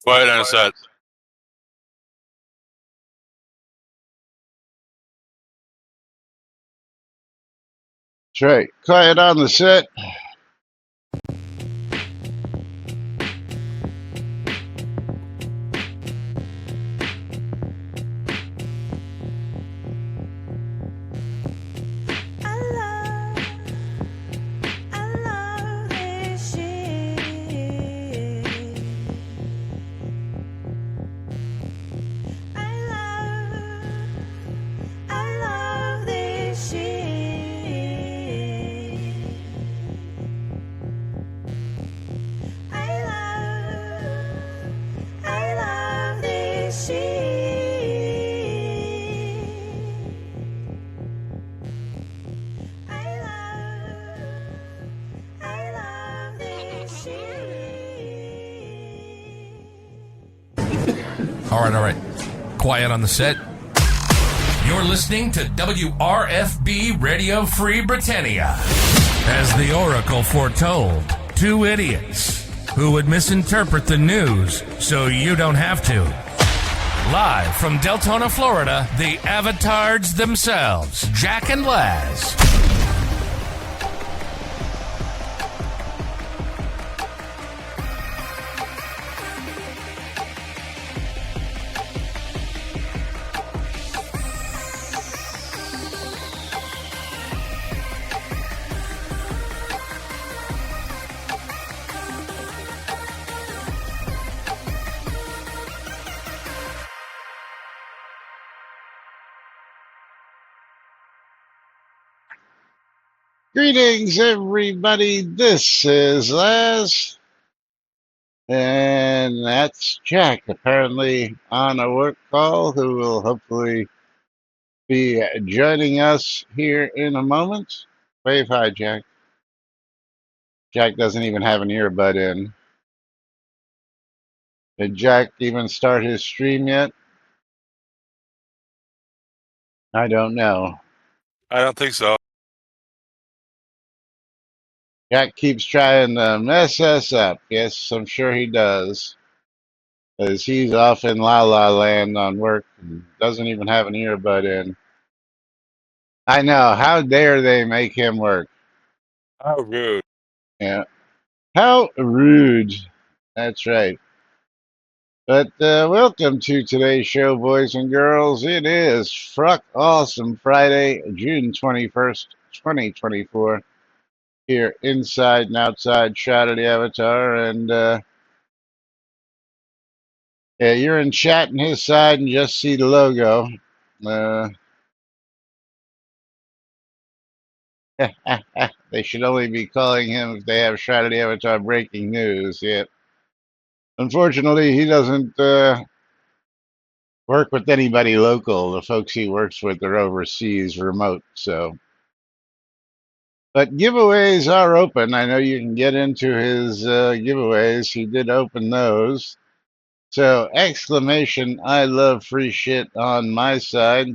Quiet on set. That's right. Quiet on the set. All right. Quiet on the set. You're listening to WRFB Radio Free Britannia. As the Oracle foretold, two idiots who would misinterpret the news so you don't have to. Live from Deltona, Florida, the avatars themselves, Jack and Laz. Greetings, everybody. This is Laz. And that's Jack, apparently on a work call, who will hopefully be joining us here in a moment. Wave hi, Jack. Jack doesn't even have an earbud in. Did Jack even start his stream yet? I don't know. I don't think so. Jack keeps trying to mess us up. Yes, I'm sure he does. Because he's off in La La Land on work and doesn't even have an earbud in. I know. How dare they make him work? How rude. Yeah. How rude. That's right. But welcome to today's show, boys and girls. It is Fruck Awesome Friday, June 21st, 2024. Here inside and outside Shroud of the Avatar. And yeah, you're in chat on his side and just see the logo. They should only be calling him if they have Shroud of the Avatar breaking news. Yet, unfortunately, he doesn't work with anybody local. The folks he works with are overseas, remote. So, but giveaways are open. I know you can get into his giveaways. He did open those. So, exclamation! I love free shit on my side.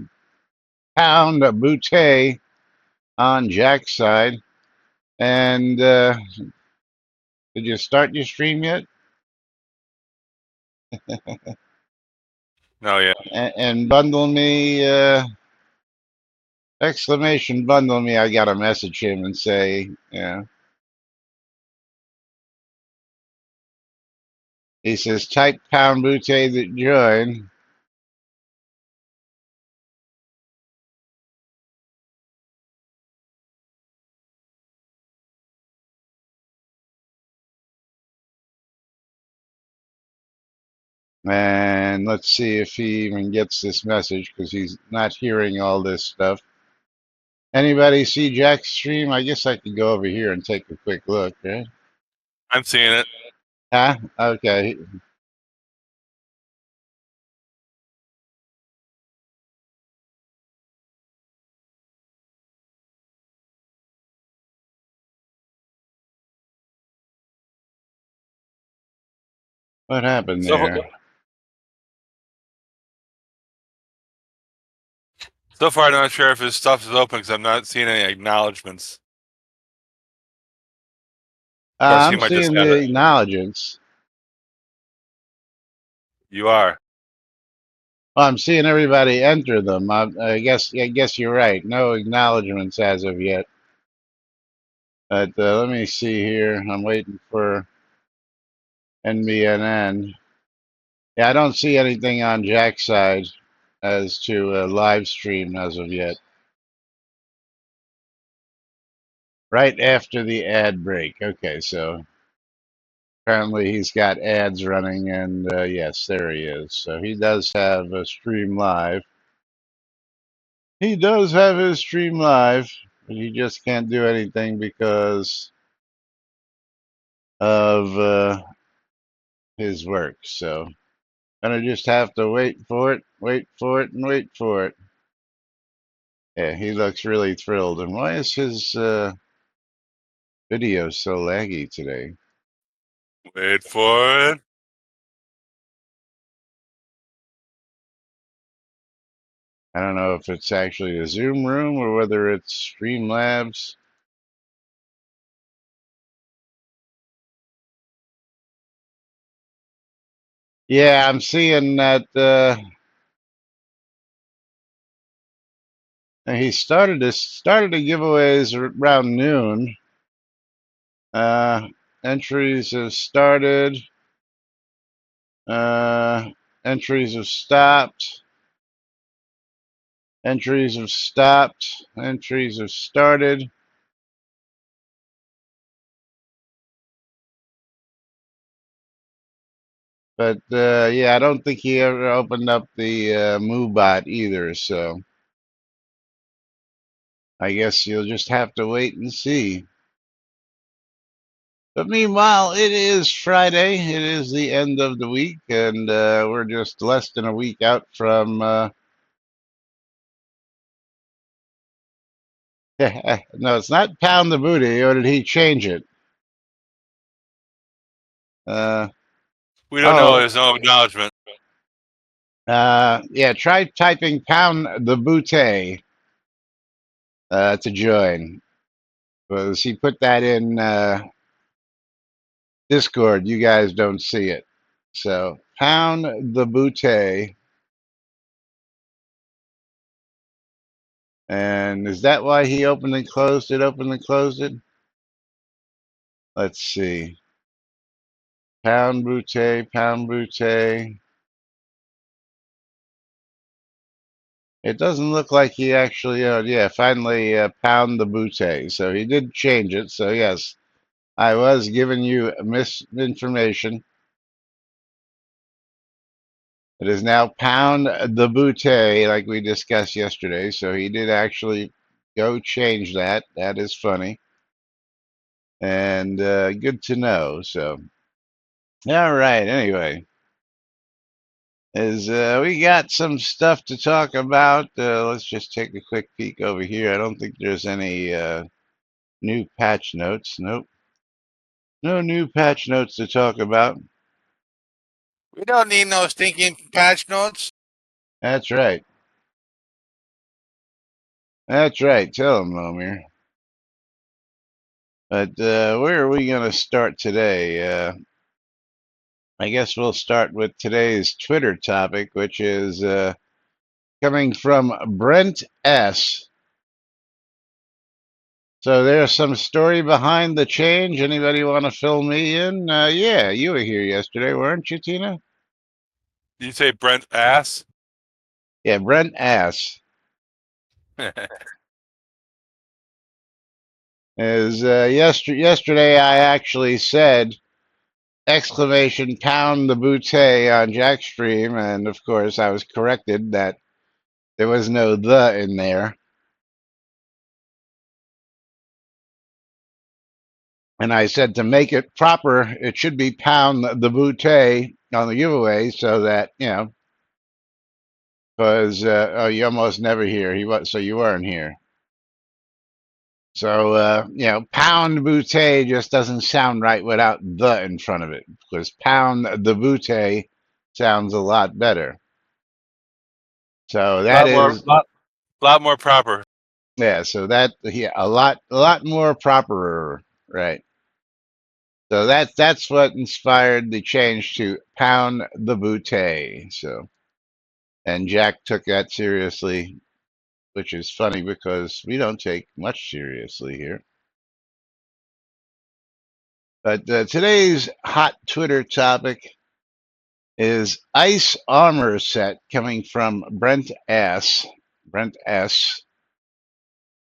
Pound a bouquet on Jack's side. And did you start your stream yet? No, yeah. And bundle me, exclamation bundle me. I gotta message him and say, yeah. He says, type pound bouquet that join. And let's see if he even gets this message because he's not hearing all this stuff. Anybody see Jack's stream? I guess I could go over here and take a quick look, right? I'm seeing it. Huh? Okay. What happened So, there? so far, I'm not sure if his stuff is open because I'm not seeing any acknowledgments. Of course, he I'm might just seeing have the it. acknowledgments. You are. Well, I'm seeing everybody enter them. I guess you're right. No acknowledgments as of yet. But let me see here. I'm waiting for NBNN. Yeah, I don't see anything on Jack's side as to a live stream as of yet. Right after the ad break. Okay, so apparently he's got ads running, and yes, there he is. So he does have a stream live. He does have his stream live, but he just can't do anything because of his work. So gonna just have to wait for it, wait for it, and wait for it. Yeah, he looks really thrilled. And why is his video so laggy today? Wait for it. I don't know if it's actually a Zoom room or whether it's Streamlabs. Yeah, I'm seeing that he started the giveaways around noon. Uh, entries have started. Uh, entries have stopped. Entries have stopped. Entries have started. But yeah, I don't think he ever opened up the MooBot either. So I guess you'll just have to wait and see. But meanwhile, it is Friday. It is the end of the week, and we're just less than a week out from. No, it's not Pound the Booty, or did he change it? Uh, We don't know. oh, There's no acknowledgement. yeah, try typing Pound the Booty to join. Because he put that in Discord. You guys don't see it. So, Pound the Booty. And is that why he opened and closed it? Opened and closed it? Let's see. Pound Booty, Pound Booty. It doesn't look like he actually, yeah, finally Pound the Booty. So he did change it. So, yes, I was giving you misinformation. It is now Pound the Booty, like we discussed yesterday. So he did actually go change that. That is funny. And good to know. So, all right. Anyway, is we got some stuff to talk about. Let's just take a quick peek over here. I don't think there's any new patch notes. Nope. No new patch notes to talk about. We don't need no stinking patch notes. That's right. That's right. Tell him, Lomir. But where are we going to start today? I guess we'll start with today's Twitter topic, which is coming from Brent S. So there's some story behind the change. Anybody want to fill me in? Yeah, you were here yesterday, weren't you, Tina? Did you say Brent ass? Yeah, Brent S. Is yesterday I actually said exclamation pound the booty on Jackstream, and of course I was corrected that there was no the in there. And I said to make it proper, it should be pound the booty on the giveaway so that, because oh, you almost never hear. So you weren't here. So, pound bouteille just doesn't sound right without the in front of it, because pound the bouteille sounds a lot better. So that is, lot more proper. yeah, so that, yeah, a lot more proper, right? So that's what inspired the change to pound the bouteille. So, and Jack took that seriously, which is funny because we don't take much seriously here. But today's hot Twitter topic is Ice Armor Set, coming from Brent S. Brent S.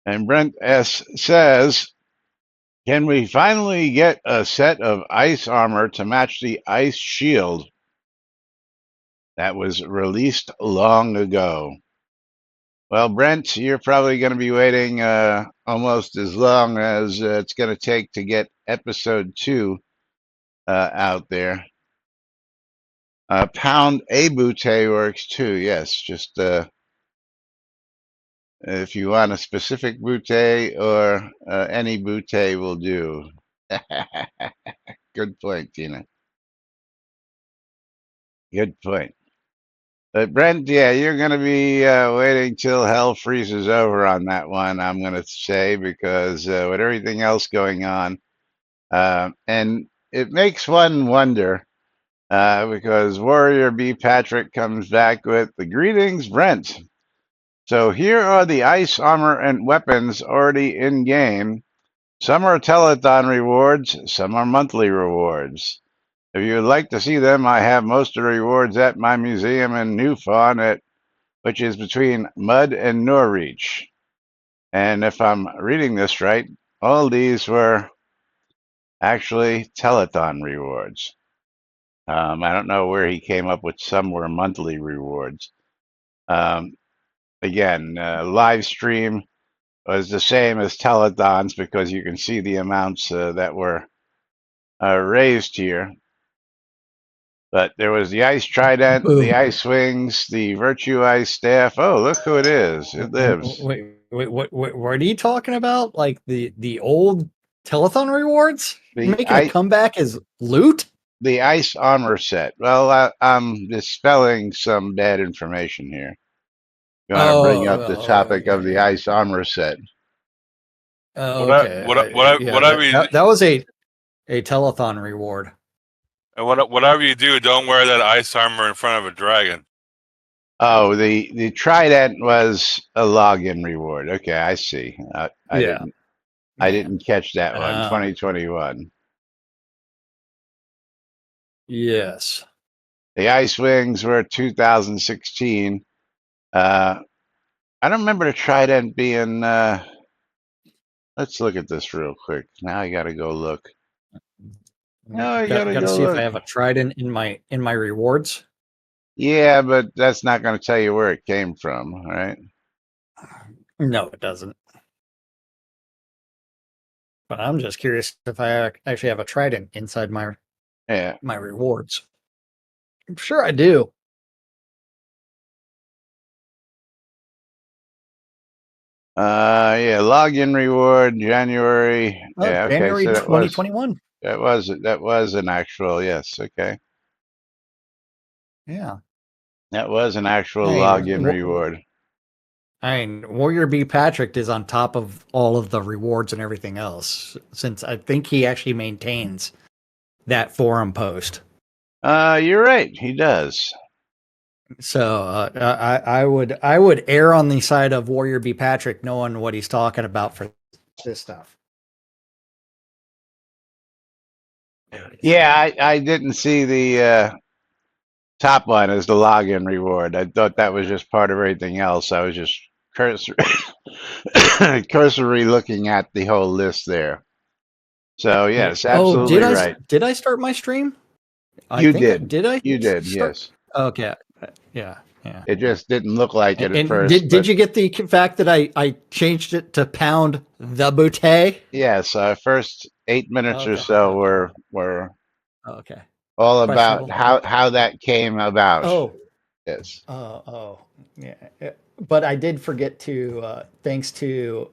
And Brent S says, can we finally get a set of ice armor to match the ice shield that was released long ago? Well, Brent, you're probably going to be waiting almost as long as it's going to take to get episode 2 out there. Pound a bouteille works too, yes. Just if you want a specific bouteille or any bouteille will do. Good point, Tina. Good point. But Brent, yeah, you're going to be waiting till hell freezes over on that one, I'm going to say, because with everything else going on, and it makes one wonder, because Warrior B. Patrick comes back with the greetings, Brent. So here are the ice armor and weapons already in game. Some are telethon rewards, some are monthly rewards. If you would like to see them, I have most of the rewards at my museum in New Fawn, which is between Mud and Norreach. And if I'm reading this right, all these were actually telethon rewards. I don't know where he came up with some were monthly rewards. Again, live stream was the same as telethons because you can see the amounts that were raised here. But there was the ice trident, the ice wings, the virtue ice staff. Oh, look who it is! It lives. Wait, what are you talking about? Like the old telethon rewards making a comeback as loot? The ice armor set. Well, I'm dispelling some bad information here. You want to bring up the topic of the ice armor set? Okay. That was a telethon reward. And whatever you do, don't wear that ice armor in front of a dragon. Oh, the trident was a login reward. Okay, I see. I didn't catch that one. 2021. Yes. The ice wings were 2016. I don't remember the trident being. Let's look at this real quick. Now I got to go look. No, I gotta go see look. If I have a trident in my rewards. Yeah, but that's not going to tell you where it came from, right? No, it doesn't. But I'm just curious if I actually have a trident inside my rewards. I'm sure I do. Login reward January. January 2021. That was an actual, yes, okay. Yeah. That was an actual login reward. I mean, Warrior B. Patrick is on top of all of the rewards and everything else, since I think he actually maintains that forum post. You're right, he does. So I would err on the side of Warrior B. Patrick, knowing what he's talking about for this stuff. Yeah, I didn't see the top one as the login reward. I thought that was just part of everything else. I was just cursory looking at the whole list there. So yes, absolutely right. Did I start my stream? You did. Did I? You did. Yes. Okay. Yeah. It just didn't look like it at first. Did you get the fact that I changed it to pound the bouteille? Yes. First 8 minutes or so were okay. All about how that came about. Oh. Yes. Yeah. But I did forget to thanks to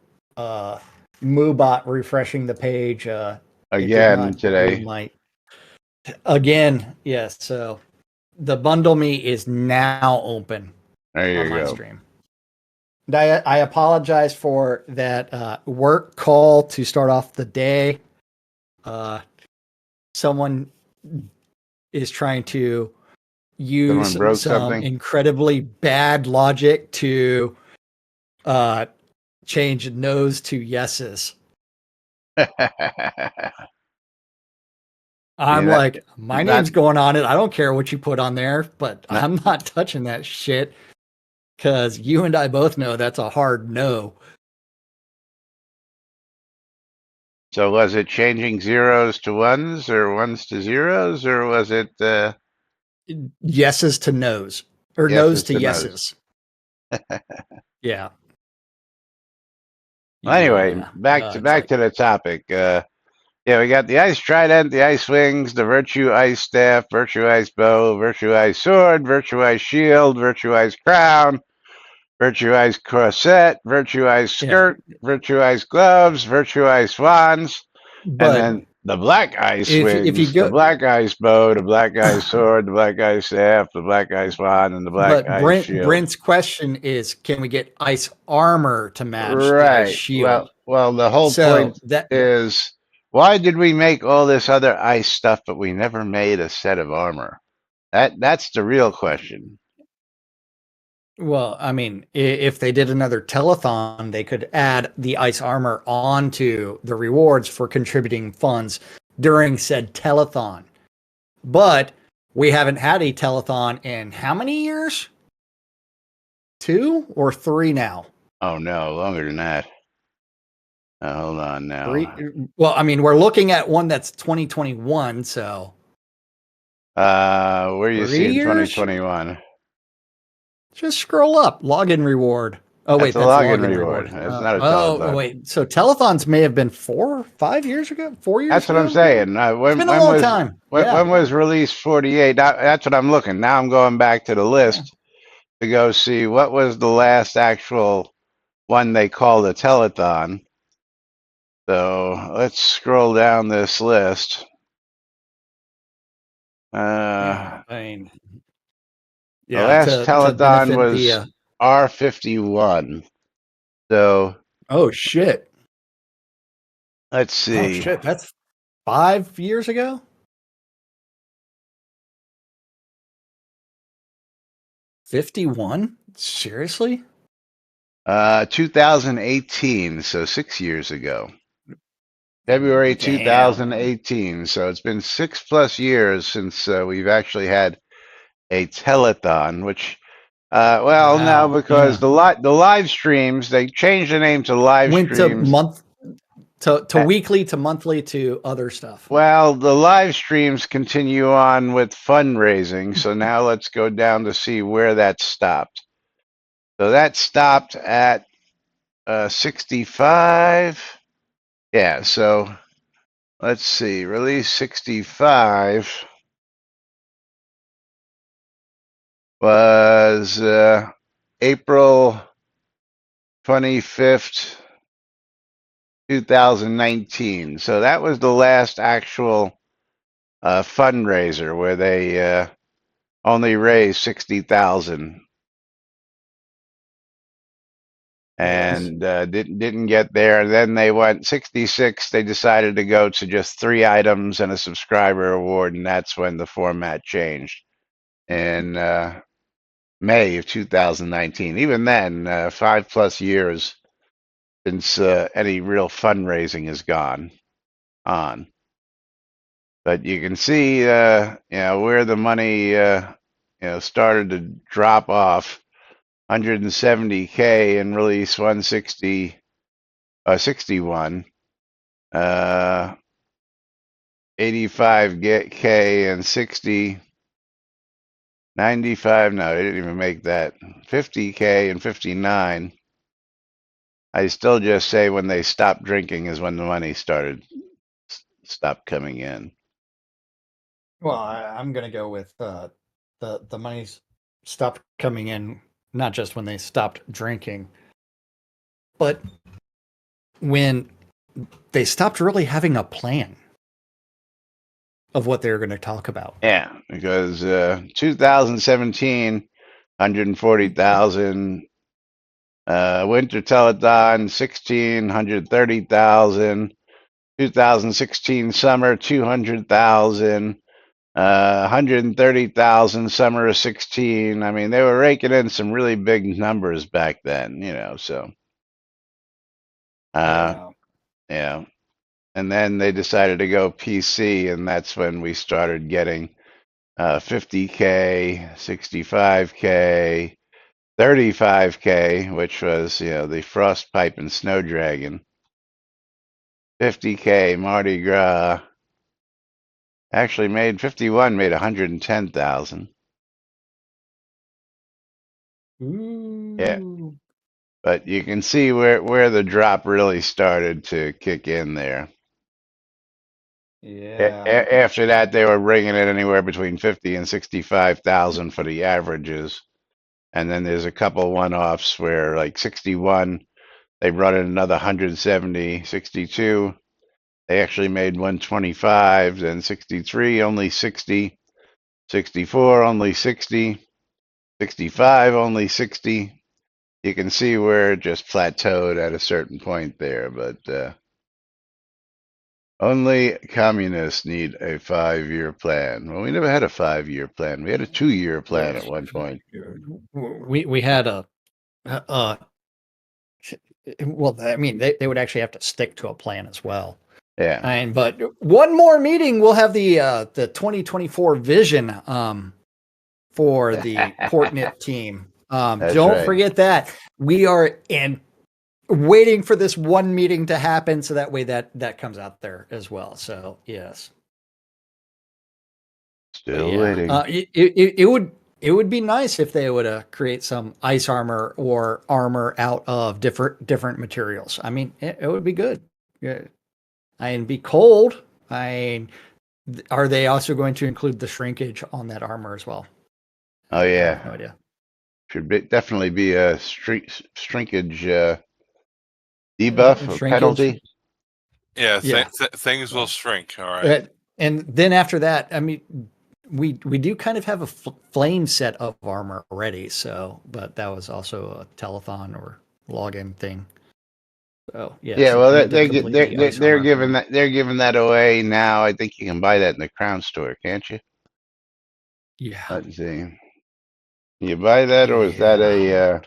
Moobot refreshing the page. It did Again not do today. my again. Yes, so the bundle me is now open There on you my go. stream. And I apologize for that work call to start off the day. Someone is trying to use Someone broke some something. incredibly bad logic to change no's to yeses. I'm Yeah, like, my that name's going on it. I don't care what you put on there, but that I'm not touching that shit because you and I both know that's a hard no. So was it changing zeros to ones or ones to zeros, or was it Yeses to no's or no's yeses to to nos? yeses. Yeah. Well, anyway, Yeah. It's back like, to the topic. Yeah, we got the ice trident, the ice wings, the virtue ice staff, virtue ice bow, virtue ice sword, virtue ice shield, virtue ice crown, virtue ice corset, virtue ice yeah. skirt, virtue ice gloves, virtue ice wands, and But then the black ice if you wings, the go, black ice bow, the black ice sword, the black ice staff, the black ice wand, and the black but ice shield. Brent's question is, can we get ice armor to match the ice Right. shield? Well, the whole So point that, is, why did we make all this other ice stuff, but we never made a set of armor? That's the real question. well, I mean, if they did another telethon, they could add the ice armor onto the rewards for contributing funds during said telethon. But we haven't had a telethon in how many years? 2 or 3 now? Oh no, longer than that. Hold on 3. now. Well, I mean, we're looking at one that's 2021, so Where you 3 seeing years? 2021? Just scroll up. Login reward. Oh That's wait, a that's login login reward. reward. That's not a Oh telethon. wait. So telethons may have been 4, 5 years ago, 4 years That's what I'm ago. saying. It's been a long time. Yeah. When was release 48? That's what I'm looking. Now I'm going back to the Yeah. list to go see what was the last actual one they called a telethon. So let's scroll down this list. Yeah. The I mean, yeah. last To telethon benefit was R51. So Oh shit. let's Oh see. shit. That's 5 years ago. 51. Seriously? 2018, so 6 years ago. February Damn. 2018. So it's been 6+ years since we've actually had a telethon, which, well, no, Wow. because Yeah. the live streams, they changed the name to live Went to streams. month to weekly to monthly to other stuff. Well, the live streams continue on with fundraising. So now let's go down to see where that stopped. So that stopped at 65. Yeah, so let's see. Release 65 was April 25th, 2019. So that was the last actual fundraiser where they only raised 60,000 Yes. and didn't get there. Then they went 66. They decided to go to just 3 items and a subscriber award, and that's when the format changed in May of 2019. Even then, 5+ years since any real fundraising has gone on. But you can see, where the money, started to drop off. 170K and release 61, 85K and 60, 95. No, they didn't even make that. 50K and 59. I still just say when they stopped drinking is when the money stopped coming in. Well, I'm gonna go with the money's stopped coming in, not just when they stopped drinking, but when they stopped really having a plan of what they were going to talk about. Yeah, because 2017, 140,000. Winter Telethon, 16, 130,000. 2016 summer, 200,000. 130,000 summer of 16. I mean, they were raking in some really big numbers back then, so Yeah. yeah. And then they decided to go PC, and that's when we started getting 50K, 65K, 35K, which was, the Frost Pipe and Snow Dragon. 50K, Mardi Gras. Actually made 51, made 110,000. Yeah. Ooh. But you can see where the drop really started to kick in there. Yeah. After that, they were bringing it anywhere between 50 and 65,000 for the averages. And then there's a couple one-offs where, like 61, they brought in another 170. 62, they actually made 125. Then 63, only 60. 64, only 60. 65, only 60. You can see where it just plateaued at a certain point there, but only communists need a 5-year plan. Well, we never had a 5-year plan. We had a 2-year plan at one point. We had well, I mean, they would actually have to stick to a plan as well. Yeah. But one more meeting, we'll have the 2024 vision for the Portnit team. That's Don't right. forget that. We are waiting for this one meeting to happen, so that way that comes out there as well. So yes, Still waiting. It would be nice if they would create some ice armor or armor out of different materials. I mean, it would be good. Yeah. And be cold. Are they also going to include the shrinkage on that armor as well? Oh I yeah, have no idea. should definitely be a shrinkage debuff or Shrinkage. penalty. Yeah, Yeah. things will shrink. All right. And then after that, I mean, we do kind of have a flame set of armor already. So, but that was also a telethon or login thing. So yes, Yeah, well, we need to they complete they the they ice they're armor. giving that away now. I think you can buy that in the Crown store, can't you? Yeah. Let's see. You buy that, or is that a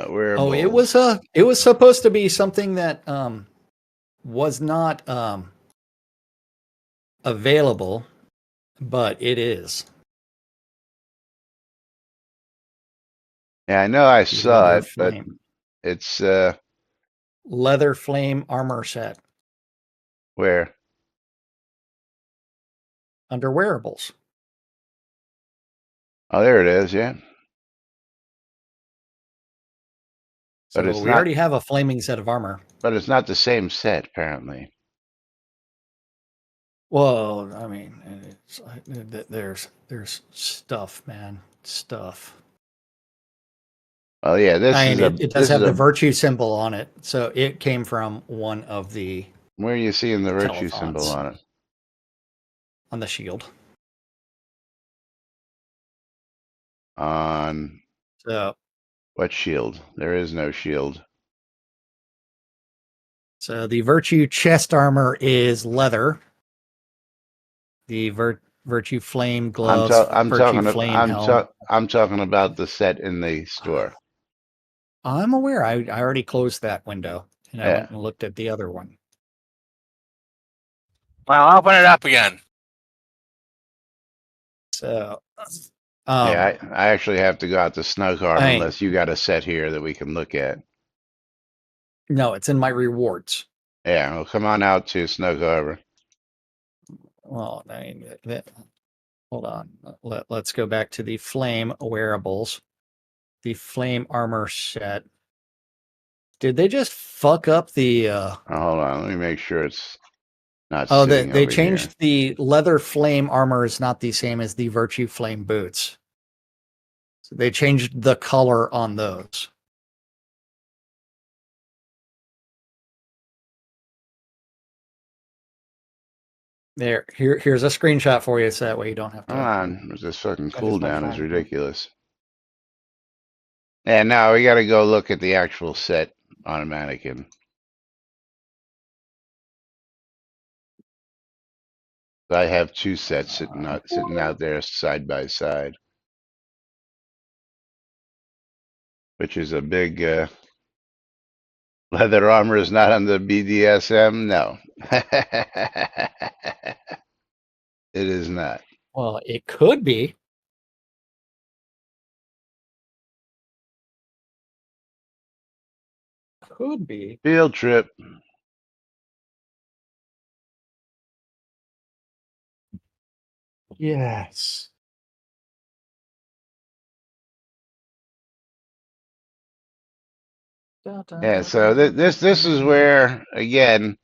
wearable? Oh, it was supposed to be something that was not available, but it is. Yeah, I know I The saw leather it, but flame. it's Leather flame armor set where? under wearables. Oh, there it is. Yeah, but So it's we not. already have a flaming set of armor. But it's not the same set, apparently. Well, I mean, there's stuff, man, stuff. Oh yeah, this I is mean, a it does this is have the a. virtue symbol on it, so it came from one of the Where are you seeing the virtue symbol telethons on it? on the shield. On So, what shield? There is no shield. so the virtue chest armor is leather. The virtue flame gloves, virtue flame helm. I'm talking about the set in the store. I'm aware. I already closed that window and I Yeah. went and looked at the other one. Well, open it up again. So, Yeah, I actually have to go out to Snug Harbor I- unless you got a set here that we can look at. no, it's in my rewards. Yeah, well, come on out to Snug Harbor. Well, hold on. Let's go back to the flame wearables. The flame armor set. Did they just fuck up the? Oh, hold on, let me make sure it's not. Oh, sitting they over changed here. the leather flame armor is not the same as the virtue flame boots. So they changed the color on those. Here's a screenshot for you, so that way you don't have to. Come on, this fucking That is my cooldown is phone. ridiculous. And now we got to go look at the actual set on a mannequin. I have two sets sitting out there side by side, which is a big leather armor is not on the BDSM. No, it is not. Well, it could be. Could be. Field trip. Yes. Yeah. So this is where again.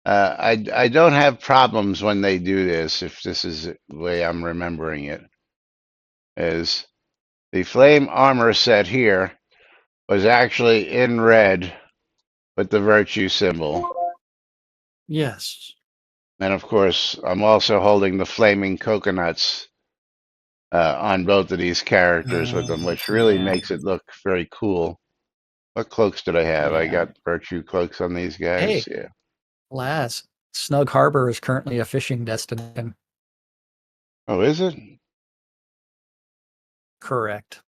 I don't have problems when they do this, if this is the way I'm remembering it, is the flame armor set here was actually in red with the virtue symbol. Yes. And of course, I'm also holding the flaming coconuts on both of these characters with them, which really Yeah. makes it look very cool. What cloaks did I have? I Yeah. got virtue cloaks on these guys. Hey. Yeah. Laz, Snug Harbor is currently a fishing destination. Oh, is it? Correct.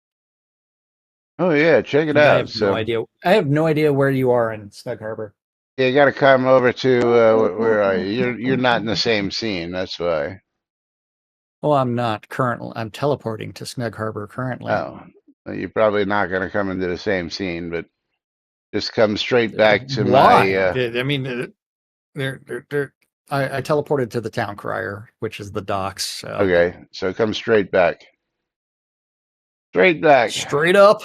Oh, yeah. Check it And I out. have So. no idea. I have no idea where you are in Snug Harbor. Yeah, you got to come over to where are you? You're not in the same scene. That's why. Well, I'm not currently. I'm teleporting to Snug Harbor currently. Oh, well, you're probably not going to come into the same scene, but just come straight back to Why? my. I mean, I teleported to the town crier, which is the docks. So. Okay, so come straight back. Straight back. Straight up.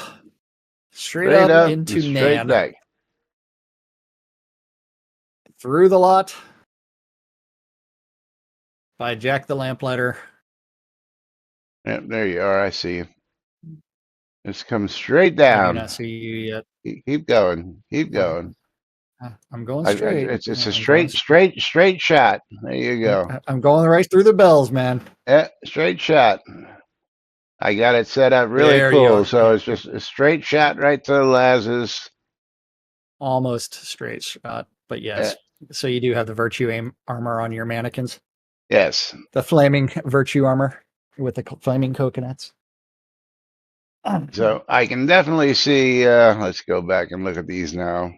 Straight up and into straight Nan. back. Through the lot. By Jack the Lamplighter. Yep, there you are. I see you. Just come straight I do down. not see you yet. Keep going. Keep going. I'm going straight. It's a I'm straight shot. There you go. I'm going right through the bells, man. Yeah, straight shot. I got it set up really There you cool, are. so it's just a straight shot right to Laz's. Almost straight shot, but yes. So you do have the virtue armor on your mannequins. Yes. The flaming virtue armor with the flaming coconuts. So I can definitely see. Let's go back and look at these now.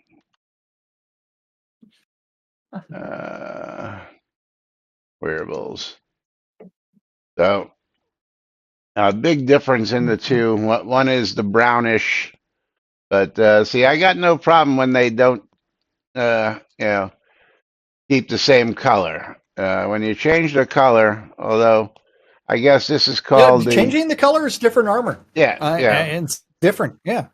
Wearables. So a big difference in the two. One is the brownish, but see, I got no problem when they don't, keep the same color. When you change the color, although I guess this is called changing the color is different armor. Yeah, it's different. Yeah,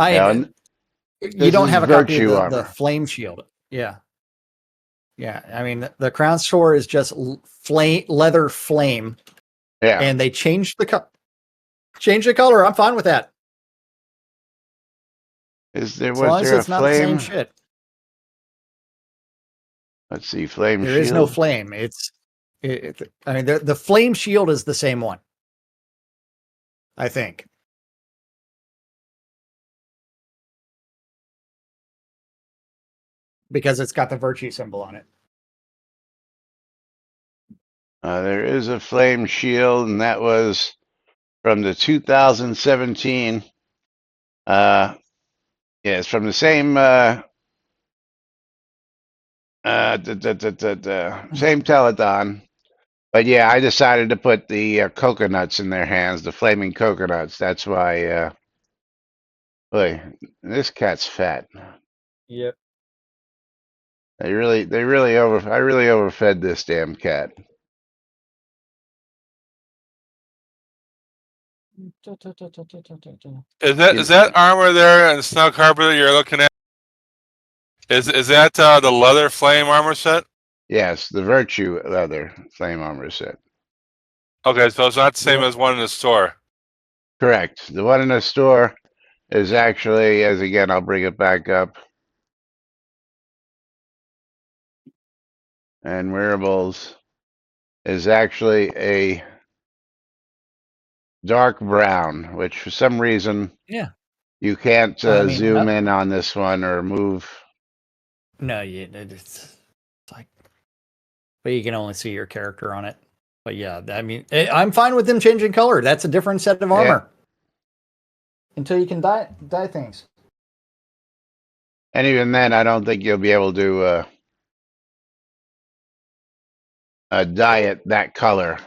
you don't is have a copy virtue of the armor. flame shield. Yeah. I mean, the crown sword is just leather flame. Yeah, and they changed the color. I'm fine with that. was there It's a not the same flame? shit. Let's see, flame There shield. is no flame. I mean, the flame shield is the same one. I think. Because it's got the virtue symbol on it. There is a flame shield, and that was from the 2017. Yeah, it's from the same same telethon. But yeah, I decided to put the coconuts in their hands, the flaming coconuts. That's why. Boy, this cat's fat. Yep. I really overfed this damn cat. Is that armor there in Snug Harbor that you're looking at? Is that the leather flame armor set? Yes, the Virtue leather flame armor set. Okay, so it's not the same as one in the store. Correct. The one in the store is actually, as again, I'll bring it back up. And wearables. is actually a dark brown, which for some reason Yeah. you can't I mean, zoom in on this one or move. no, it's like, but you can only see your character on it. But yeah, I mean, I'm fine with them changing color. That's a different set of Yeah. armor. Until you can dye things. And even then, I don't think you'll be able to dye it that color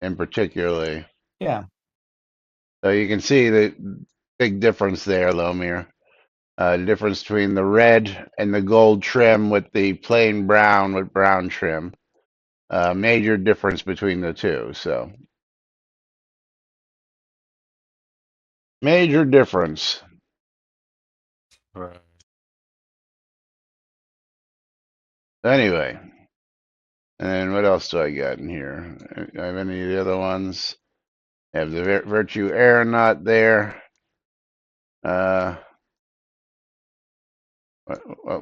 in particularly. Yeah. So you can see the big difference there, Lomir. The difference between the red and the gold trim with the plain brown with brown trim. Major difference between the two. So major difference. Right. Anyway, and what else do I got in here? I have any of the other ones? I have the Virtue Aeronaut there. What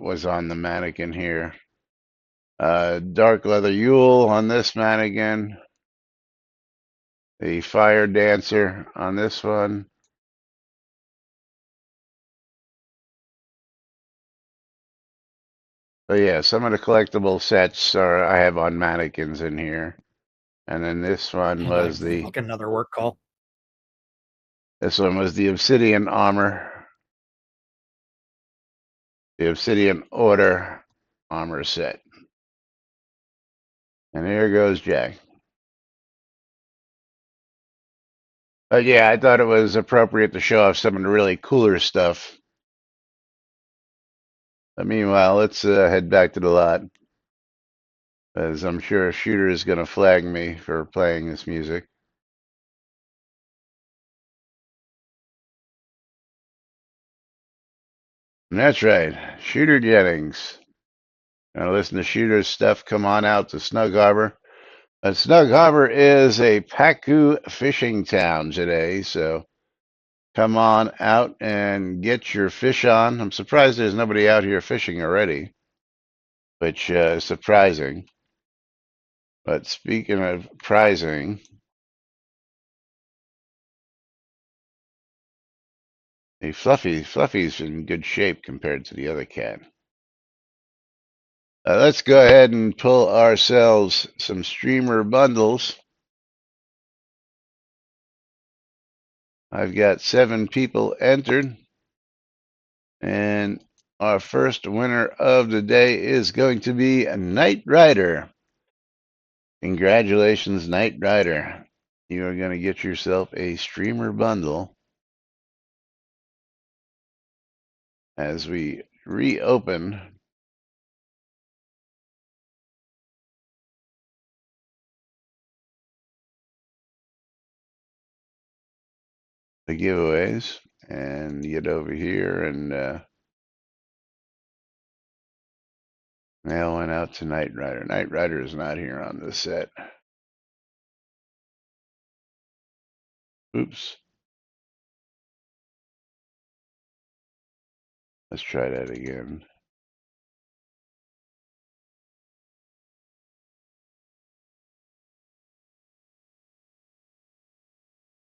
was on the mannequin here? Dark leather Yule on this mannequin. The Fire Dancer on this one. But yeah, some of the collectible sets I have on mannequins in here. And then this one was like another work call. This one was the Obsidian Armor. The Obsidian Order armor set. And here goes Jack. But yeah, I thought it was appropriate to show off some of the really cooler stuff. But meanwhile, let's head back to the lot. As I'm sure a shooter is going to flag me for playing this music. And that's right, Shooter Jennings. Gonna listen to Shooter's stuff. Come on out to Snug Harbor. Snug Harbor is a Pacu fishing town today, so come on out and get your fish on. I'm surprised there's nobody out here fishing already, which is surprising. But speaking of prizing, the Fluffy's in good shape compared to the other cat. Let's go ahead and pull ourselves some streamer bundles. I've got 7 people entered. And our first winner of the day is going to be a Knight Rider. Congratulations, Knight Rider. You are going to get yourself a streamer bundle as we reopen the giveaways and get over here and mail one out to Knight Rider. Knight Rider is not here on this set. Oops. Let's try that again.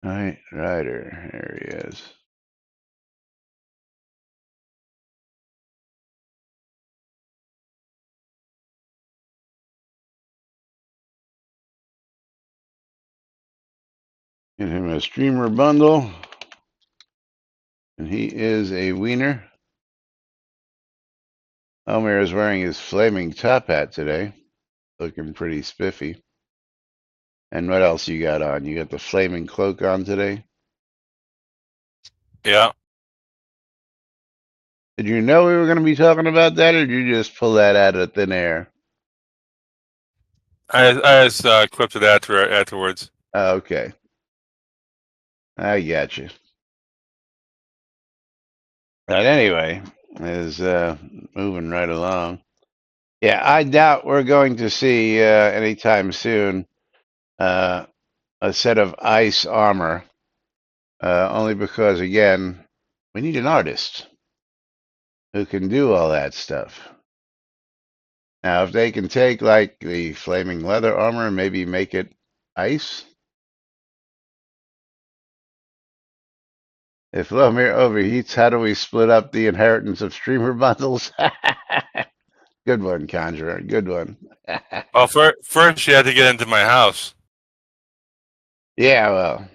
Knight Rider, here he is. Get him a streamer bundle. And he is a wiener. Omer is wearing his flaming top hat today. Looking pretty spiffy. And what else you got on? You got the flaming cloak on today? Yeah. Did you know we were going to be talking about that, or did you just pull that out of thin air? I just equipped it afterwards. Oh, okay. I got you. But anyway, is moving right along. Yeah, I doubt we're going to see anytime soon a set of ice armor. Only because, again, we need an artist who can do all that stuff. Now, if they can take like the flaming leather armor and maybe make it ice. If Lomir overheats, how do we split up the inheritance of streamer bundles? Good one, Conjurer. Good one. Well, first you had to get into my house. Yeah, well,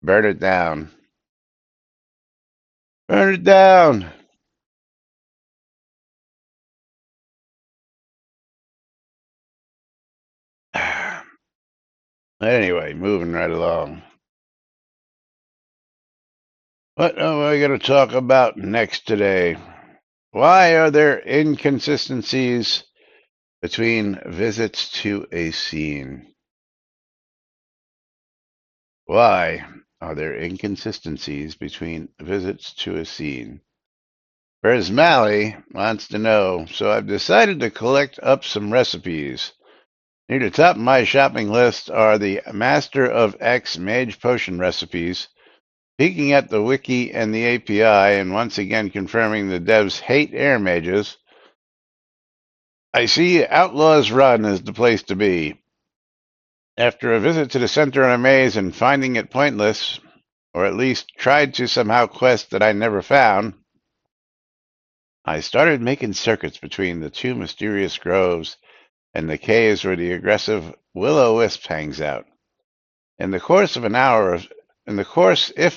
burn it down. Burn it down. Anyway, moving right along. What am I going to talk about next today? Why are there inconsistencies between visits to a scene? Why are there inconsistencies between visits to a scene? Whereas Mally wants to know, so I've decided to collect up some recipes. Near the top of my shopping list are the Master of X Mage Potion recipes. Peeking at the wiki and the API, and once again confirming the devs hate air mages, I see Outlaw's Run is the place to be. After a visit to the center on a maze and finding it pointless, or at least tried to somehow quest that I never found, I started making circuits between the two mysterious groves and the caves where the aggressive will-o'-wisp hangs out. In the course of an hour, of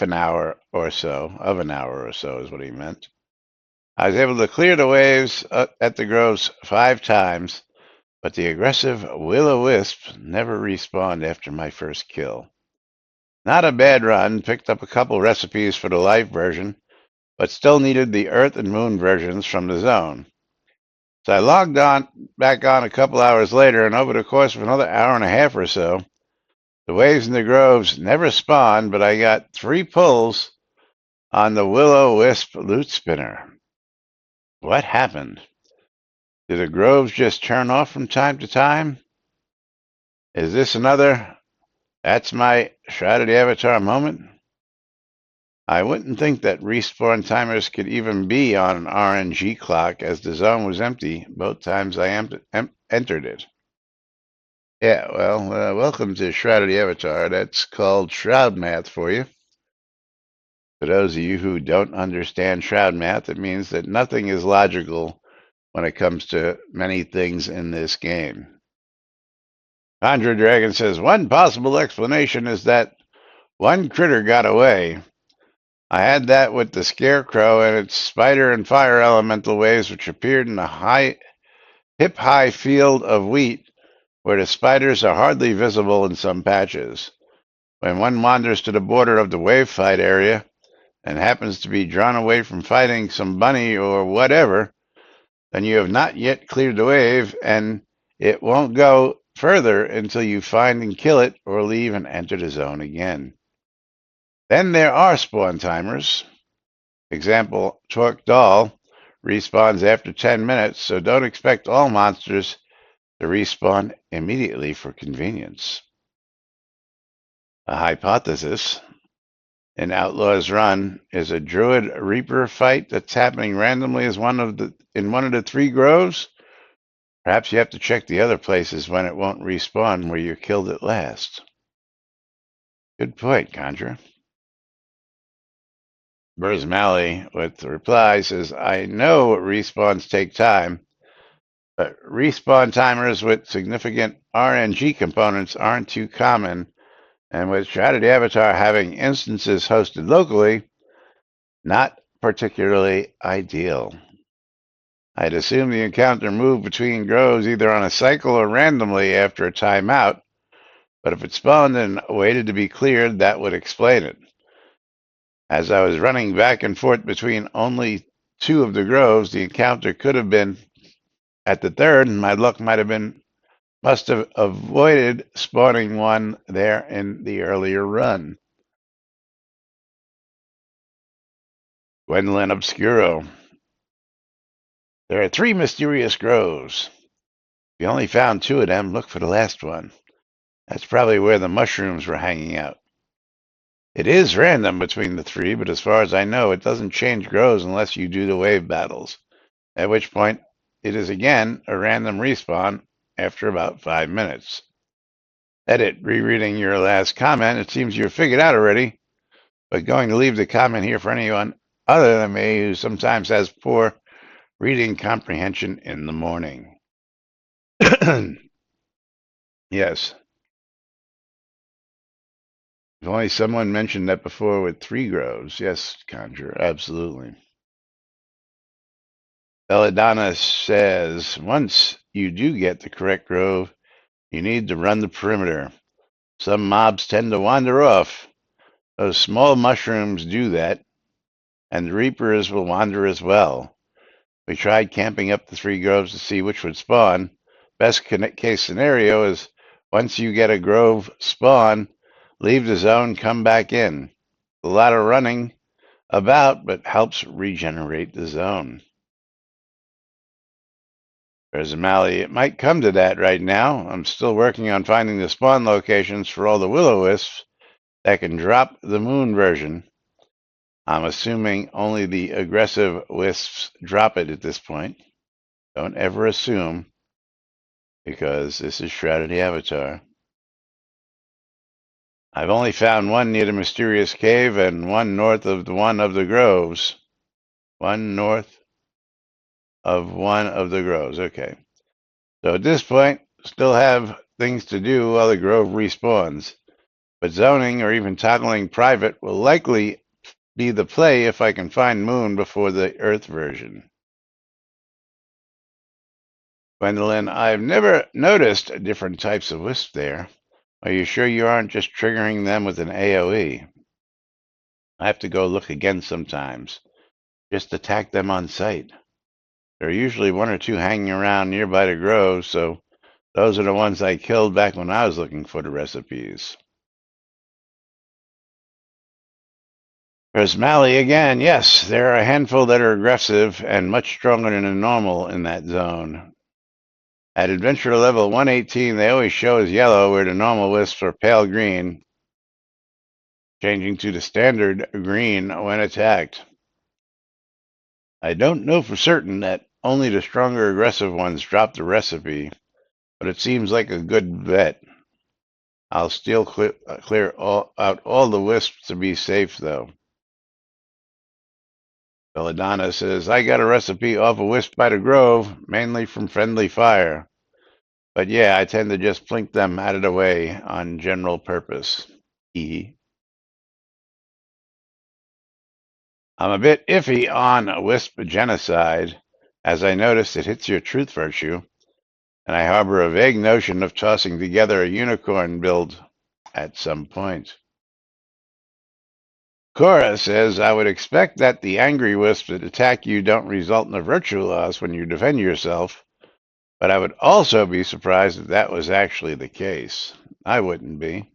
an hour or so is what he meant, I was able to clear the waves at the groves 5 times, but the aggressive will-o'-wisp never respawned after my first kill. Not a bad run, picked up a couple recipes for the live version, but still needed the Earth and Moon versions from the zone. So I logged back on a couple hours later, and over the course of another hour and a half or so, the waves in the groves never spawned, but I got 3 pulls on the will-o'-wisp loot spinner. What happened? Did the groves just turn off from time to time? Is this another "that's my Shrouded Avatar" moment? I wouldn't think that respawn timers could even be on an RNG clock, as the zone was empty both times I entered it. Yeah, well, welcome to Shrouded Avatar. That's called Shroud Math for you. For those of you who don't understand Shroud Math, it means that nothing is logical when it comes to many things in this game. Andrew Dragon says, one possible explanation is that one critter got away. I had that with the Scarecrow and its spider and fire elemental waves, which appeared in a hip-high field of wheat where the spiders are hardly visible in some patches. When one wanders to the border of the wave fight area and happens to be drawn away from fighting some bunny or whatever, then you have not yet cleared the wave, and it won't go further until you find and kill it or leave and enter the zone again. Then there are spawn timers. Example, Torque Doll respawns after 10 minutes, so don't expect all monsters to respawn immediately for convenience. A hypothesis in Outlaw's Run is a Druid Reaper fight that's happening randomly in one of the 3 groves. Perhaps you have to check the other places when it won't respawn where you killed it last. Good point, Conjure. Burrs Malley with the reply says, I know respawns take time, but respawn timers with significant RNG components aren't too common, and with Shrouded Avatar having instances hosted locally, not particularly ideal. I'd assume the encounter moved between groves either on a cycle or randomly after a timeout, but if it spawned and waited to be cleared, that would explain it. As I was running back and forth between only 2 of the groves, the encounter could have been at the 3rd, and my luck must have avoided spawning one there in the earlier run. Gwendolyn Obscuro. There are 3 mysterious groves. If you only found 2 of them, look for the last one. That's probably where the mushrooms were hanging out. It is random between the 3, but as far as I know, it doesn't change groves unless you do the wave battles, at which point it is again a random respawn after about 5 minutes. Edit, rereading your last comment, it seems you've figured out already, but going to leave the comment here for anyone other than me who sometimes has poor reading comprehension in the morning. Yes. If only someone mentioned that before with 3 groves. Yes, Conjure, absolutely. Belladonna says, once you do get the correct grove, you need to run the perimeter. Some mobs tend to wander off. Those small mushrooms do that, and the reapers will wander as well. We tried camping up the 3 groves to see which would spawn. Best case scenario is once you get a grove spawn, leave the zone, come back in. A lot of running about, but helps regenerate the zone. There's a Mally. It might come to that right now. I'm still working on finding the spawn locations for all the will-o-wisps that can drop the moon version. I'm assuming only the aggressive wisps drop it at this point. Don't ever assume, because this is Shrouded Avatar. I've only found one near the mysterious cave and one north of one of the groves. One north of one of the groves. Okay. So at this point, still have things to do while the grove respawns. But zoning or even toggling private will likely be the play if I can find moon before the Earth version. Gwendolyn, I've never noticed different types of wisps there. Are you sure you aren't just triggering them with an AoE? I have to go look again sometimes. Just attack them on sight. There are usually 1 or 2 hanging around nearby the grove, so those are the ones I killed back when I was looking for the recipes. There's Mally again. Yes, there are a handful that are aggressive and much stronger than a normal in that zone. At adventure level 118, they always show as yellow where the normal wisps are pale green, changing to the standard green when attacked. I don't know for certain that only the stronger aggressive ones drop the recipe, but it seems like a good bet. I'll still clear out all the wisps to be safe, though. Belladonna says, I got a recipe off a wisp by the grove, mainly from friendly fire. But yeah, I tend to just plink them out of the way on general purpose. I'm a bit iffy on wisp genocide, as I noticed it hits your truth virtue, and I harbor a vague notion of tossing together a unicorn build at some point. Cora says, I would expect that the angry wisps that attack you don't result in a virtue loss when you defend yourself, but I would also be surprised if that was actually the case. I wouldn't be.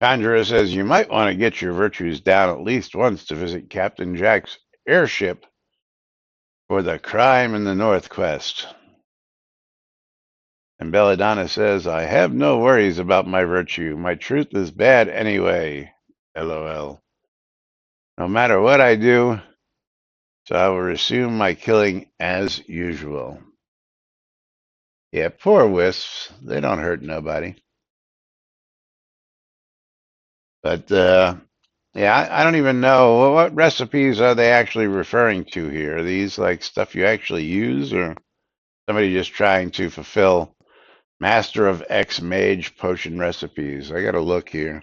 Conjurer says, you might want to get your virtues down at least once to visit Captain Jack's airship for the Crime in the North quest. And Belladonna says, I have no worries about my virtue. My truth is bad anyway. LOL. No matter what I do, so I will resume my killing as usual. Yeah, poor wisps. They don't hurt nobody. But, yeah, I don't even know. What recipes are they actually referring to here? Are these like stuff you actually use, or somebody just trying to fulfill Master of X Mage potion recipes? I gotta look here.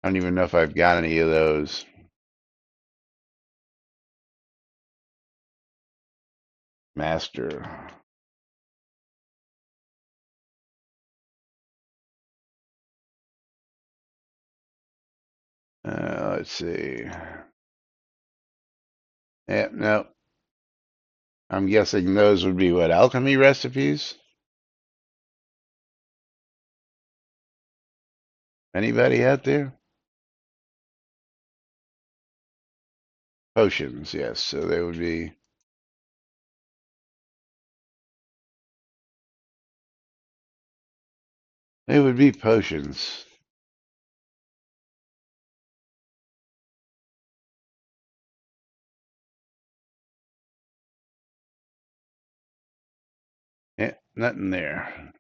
I don't even know if I've got any of those. Master. Let's see. Yeah, no. I'm guessing those would be what, alchemy recipes? Anybody out there? Potions, yes. So they would be. They would be potions. nothing there.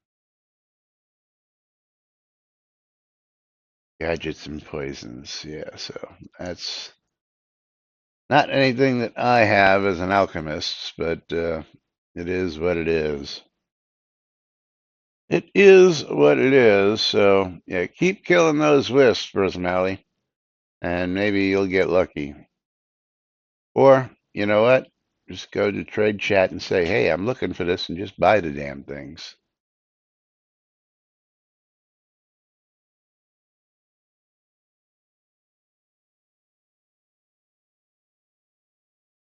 Gadgets and poisons. Yeah, so that's not anything that I have as an alchemist, but it is what it is. It is what it is. So yeah, keep killing those wisps, Rosemary, and maybe you'll get lucky. Or you know what? Just go to Trade Chat and say, "Hey, I'm looking for this," and just buy the damn things.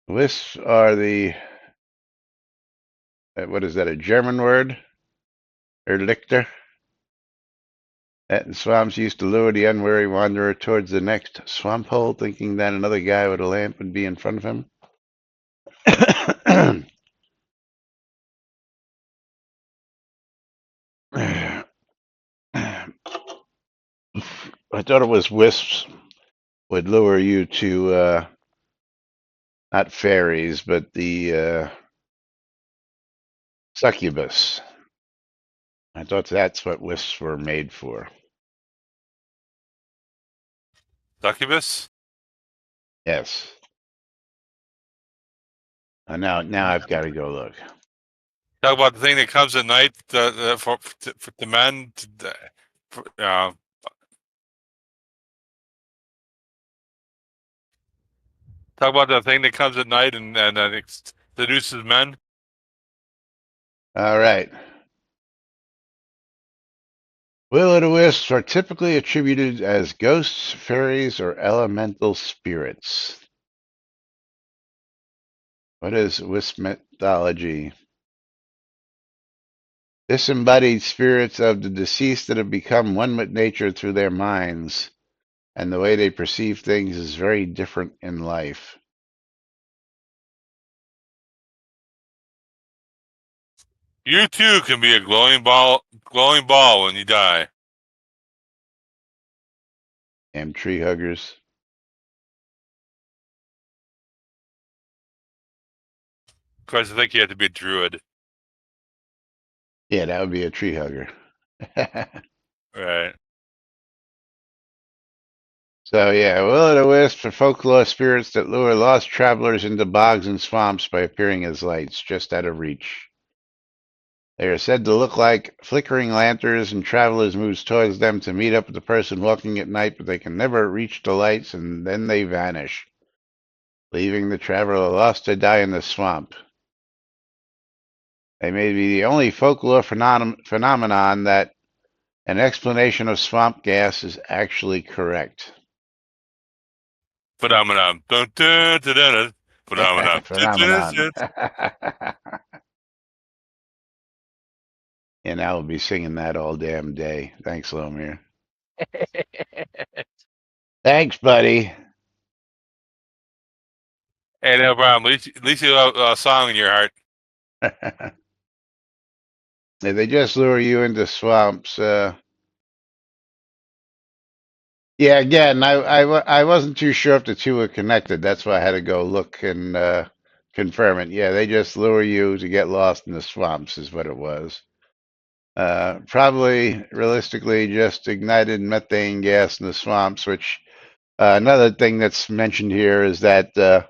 Wisps are the what is that? A German word? Erlichter? That in swamps used to lure the unwary wanderer towards the next swamp hole, thinking that another guy with a lamp would be in front of him. I thought it was wisps would lure you to not fairies, but the succubus. I thought that's what wisps were made for. Succubus? Yes. Now I've got to go look. Talk about the thing that comes at night for the men. Talk about the thing that comes at night and it seduces men. All right. Will-o'-the-wisps are typically attributed as ghosts, fairies, or elemental spirits. What is wisp mythology? Disembodied spirits of the deceased that have become one with nature through their minds, and the way they perceive things is very different in life. You too can be a glowing ball when you die. Damn tree huggers. Of course, I think you have to be a druid. Yeah, that would be a tree hugger. Right. So yeah, will-o'-the-wisps are folklore spirits that lure lost travelers into bogs and swamps by appearing as lights just out of reach. They are said to look like flickering lanterns, and travelers move towards them to meet up with the person walking at night, but they can never reach the lights, and then they vanish, leaving the traveler lost to die in the swamp. They may be the only folklore phenomenon that an explanation of swamp gas is actually correct. Phenomenon. Dun, dun, dun, dun, dun. Phenomenon. Phenomenon. And I will be singing that all damn day. Thanks, Lomir. Thanks, buddy. Hey, no problem. At least you have a song in your heart. If they just lure you into swamps, yeah, again, I wasn't too sure if the two were connected. That's why I had to go look and confirm it. Yeah, they just lure you to get lost in the swamps, is what it was. Probably, realistically, just ignited methane gas in the swamps, which another thing that's mentioned here is that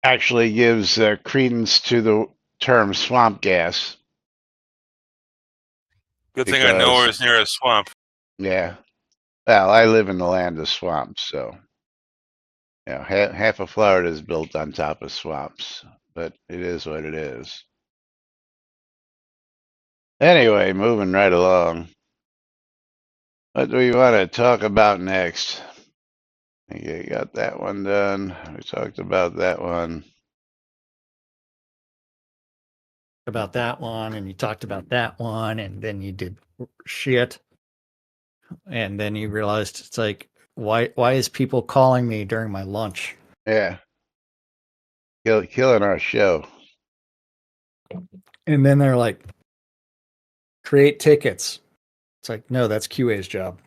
actually gives credence to the term swamp gas. Good thing I know Because, where it's near a swamp. yeah, well, I live in the land of swamps, so you know, half of Florida is built on top of swamps, but it is what it is. Anyway, moving right along. What do we want to talk about next? Okay, got that one done. We talked about that one. About that one, and you talked about that one, and then you did shit, and then you realized it's like, why is people calling me during my lunch? Yeah. Killing our show. And then they're like, create tickets. It's like, no, that's QA's job.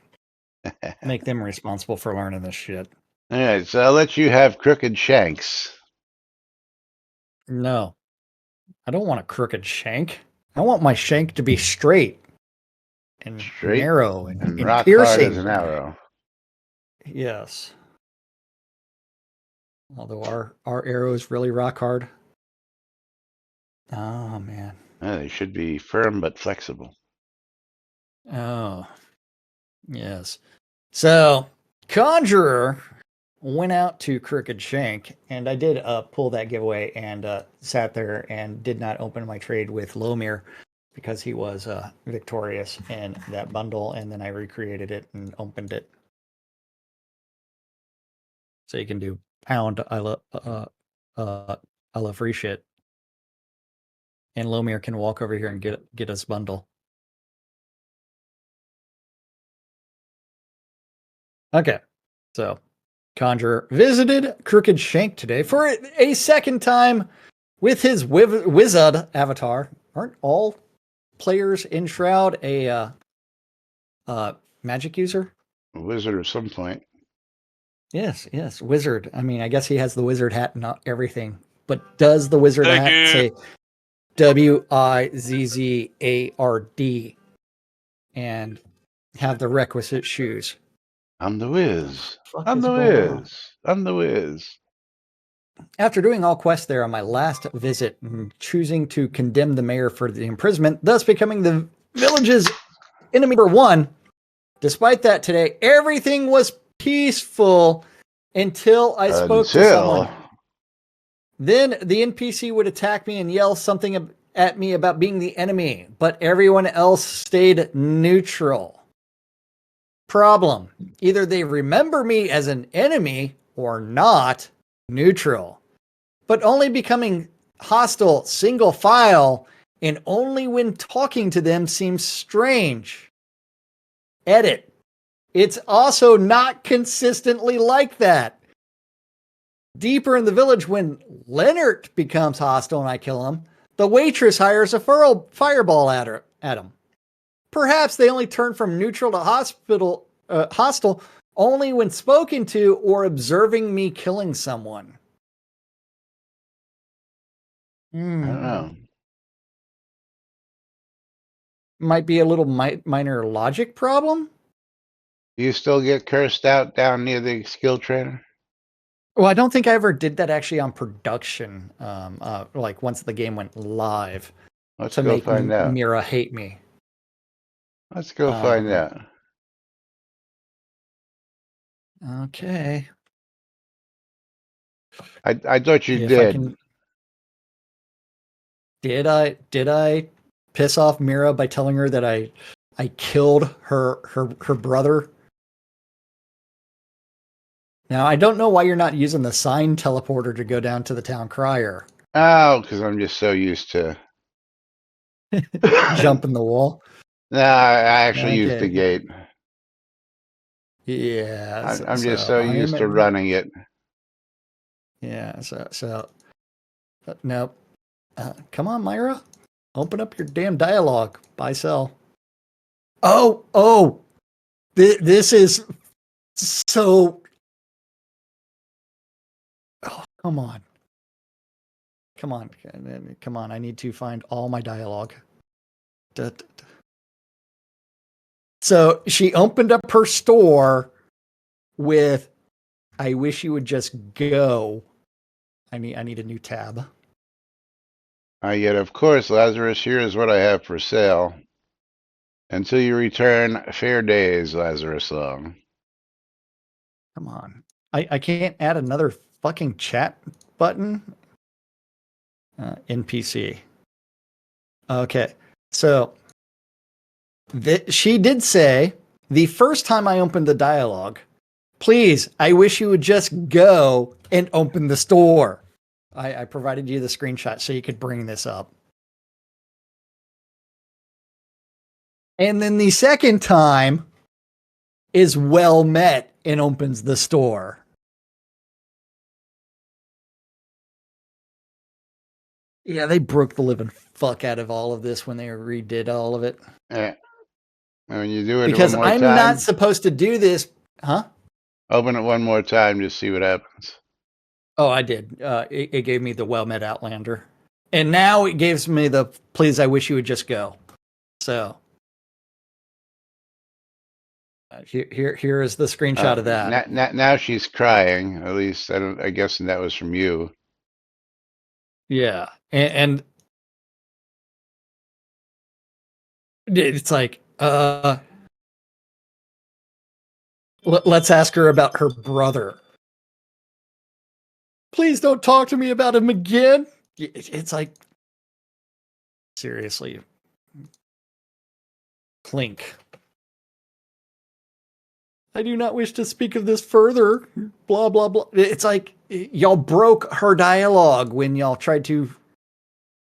Make them responsible for learning this shit. All right, so I'll let you have Crooked Shanks. No. I don't want a crooked shank. I want my shank to be straight and Straight narrow and and rock hard as piercing. an arrow. Yes. Although our arrow is really rock hard. Oh man. They should be firm but flexible. Oh. Yes. So Conjurer went out to Crooked Shank, and I did pull that giveaway and sat there and did not open my trade with Lomir because he was victorious in that bundle, and then I recreated it and opened it. So you can do pound I love free shit. And Lomir can walk over here and get us bundle. Okay. So Conjurer visited Crooked Shank today for a second time with his wizard avatar. Aren't all players in Shroud a magic user? A wizard at some point. Yes, wizard. I mean, I guess he has the wizard hat and not everything. But does the wizard Thank hat you. say WIZZARD and have the requisite shoes? I'm the whiz. Fuck I'm is the going on? whiz. I'm the whiz. After doing all quests there on my last visit and choosing to condemn the mayor for the imprisonment, thus becoming the village's enemy number one, despite that today, everything was peaceful until I spoke to someone. Then the NPC would attack me and yell something at me about being the enemy, but everyone else stayed neutral. Problem. Either they remember me as an enemy or not neutral, but only becoming hostile single file and only when talking to them seems strange. Edit. It's also not consistently like that. Deeper in the village, when Leonard becomes hostile and I kill him, the waitress hires a fireball at him. Perhaps they only turn from neutral to hostile only when spoken to or observing me killing someone. I don't know. Might be a little minor logic problem. Do you still get cursed out down near the skill trainer? Well, I don't think I ever did that actually on production. Like once the game went live, Let's to go make find out. Mira hate me. Let's go find out. Okay. I thought you If did. I can... Did I piss off Mira by telling her that I killed her brother? Now I don't know why you're not using the sign teleporter to go down to the town crier. Oh, because I'm just so used to Jumping the wall. No, I actually used the Okay. gate. Yeah. I'm just so used to running it. Yeah. Nope. Come on, Myra. Open up your damn dialogue. Buy, sell. Oh. This is so. Oh, come on. Come on. I need to find all my dialogue. So she opened up her store with, "I wish you would just go." I need a new tab. Yet, of course, Lazarus, here is what I have for sale. Until you return, fair days, Lazarus Long. Come on. I can't add another fucking chat button. NPC. Okay. So she did say the first time I opened the dialogue, "Please, I wish you would just go and open the store." I provided you the screenshot so you could bring this up. And then the second time is well met and opens the store. Yeah, they broke the living fuck out of all of this when they redid all of it. Yeah. And when you do it Because one more I'm time, not supposed to do this. Huh? open it one more time, just see what happens. Oh, I did. It gave me the well met Outlander. And now it gives me the please, I wish you would just go. So here is the screenshot of that. Now she's crying. At least I guess that was from you. Yeah. And it's like, let's ask her about her brother. Please don't talk to me about him again. It's like, seriously. Clink. I do not wish to speak of this further. Blah, blah, blah. It's like, y'all broke her dialogue when y'all tried to.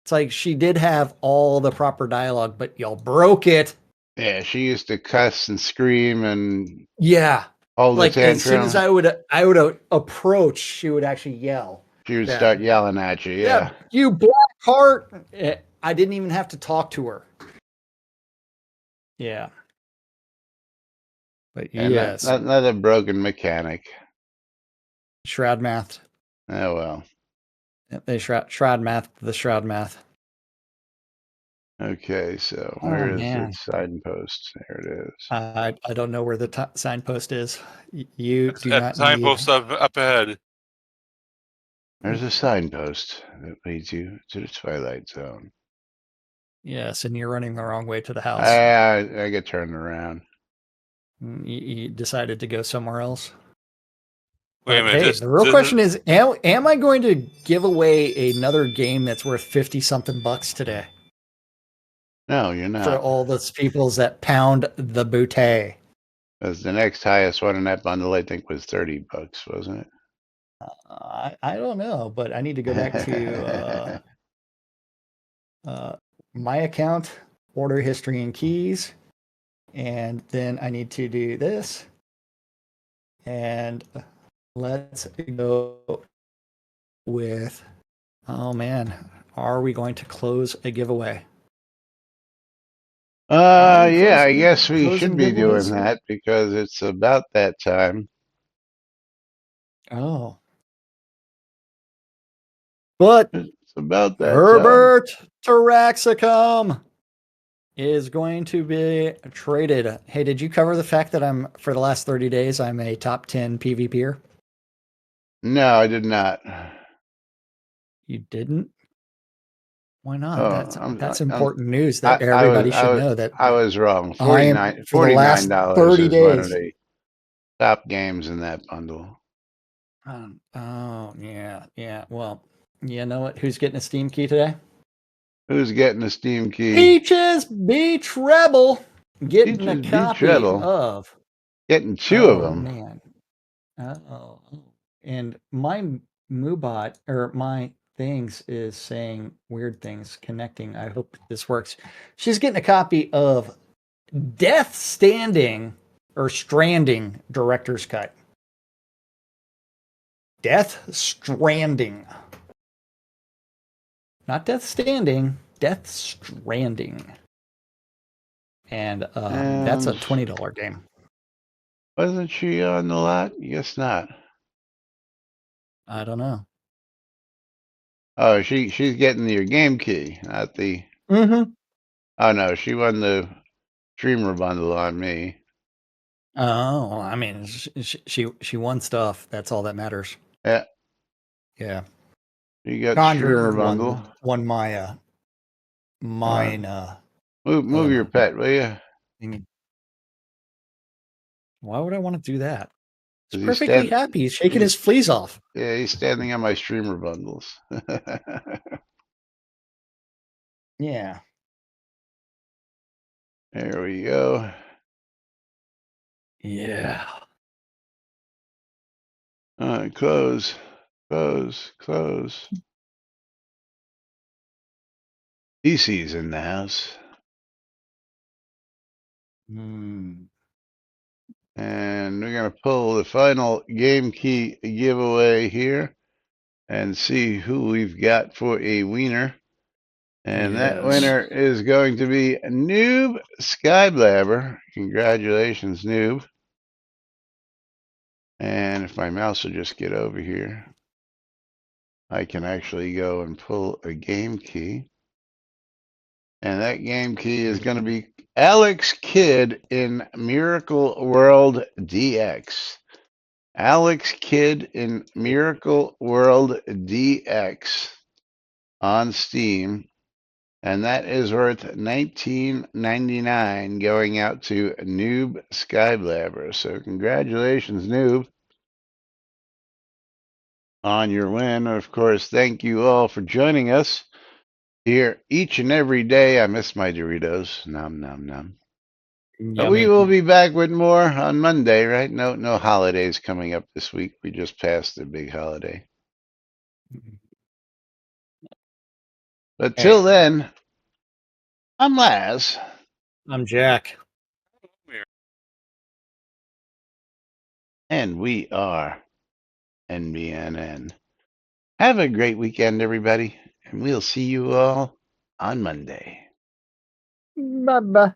It's like she did have all the proper dialogue, but y'all broke it. Yeah, she used to cuss and scream and Yeah. hold Like, a as soon tantrum. as I would approach, she would actually yell. She would that. start yelling at you. Yeah. You black heart. I didn't even have to talk to her. Yeah. But And yes. another broken mechanic. Shroud math. Oh, well. They shroud math, the shroud math. Okay, so Oh, where is man. the signpost? There it is. I don't know where the signpost is. You do At not the signpost up ahead. There's a signpost that leads you to the Twilight Zone. Yes, and you're running the wrong way to the house. I get turned around. You decided to go somewhere else. Wait a But, minute. hey, the real question is, am I going to give away another game that's worth 50 something bucks today? No, you're not. For all those peoples that pound the bootay. Because the next highest one in that bundle, I think, was $30, wasn't it? I don't know, but I need to go back to my account, order history and keys, and then I need to do this. And let's go with, oh man, are we going to close a giveaway? Yeah, I guess we closing should be doing giveaways? that because it's about that time. Oh. But It's about that time. Herbert Taraxacum is going to be traded. Hey, did you cover the fact that for the last 30 days, I'm a top 10 PvPer? No, I did not. You didn't? Why not? Oh, That's important news that I everybody was, should know that I was wrong. I am for the last $49 30 is one of days. the top games in that bundle. Oh, yeah. Well, you know what? Who's getting a Steam key today? Who's getting a Steam key? Peaches B Treble getting a Peaches B. copy Treble. of. Getting two of them. Man. And my Moobot or my things is saying weird things connecting. I hope this works. She's getting a copy of Death Stranding Director's Cut. Death Stranding. Not Death Standing, Death Stranding. And that's a $20 game. Wasn't she on the lot? Guess not. I don't know. Oh, she's getting your game key, not the. Mm-hmm. Oh no, she won the streamer bundle on me. Oh, I mean, she won stuff. That's all that matters. Yeah. Yeah. You got Conjurer streamer bundle. Won my mine. Move your pet, will you? Why would I want to do that? He's Is he perfectly happy. He's shaking his fleas off. Yeah, he's standing on my streamer bundles. Yeah. There we go. Yeah. All right, close. DC's in the house. And we're going to pull the final game key giveaway here and see who we've got for a winner. And that winner is going to be Noob Skyblabber. Congratulations, Noob. And if my mouse will just get over here. I can actually go and pull a game key. And that game key is going to be Alex Kidd in Miracle World DX. Alex Kidd in Miracle World DX on Steam. And that is worth $19.99 going out to Noob Skyblabber. So congratulations, Noob, on your win. Of course, thank you all for joining us here each and every day. I miss my Doritos. Nom, nom, nom. But we Yummy. will be back with more on Monday, right? No holidays coming up this week. We just passed the big holiday. But till then, I'm Laz. I'm Jack. And we are NBNN. Have a great weekend, everybody, and we'll see you all on Monday. Bye bye.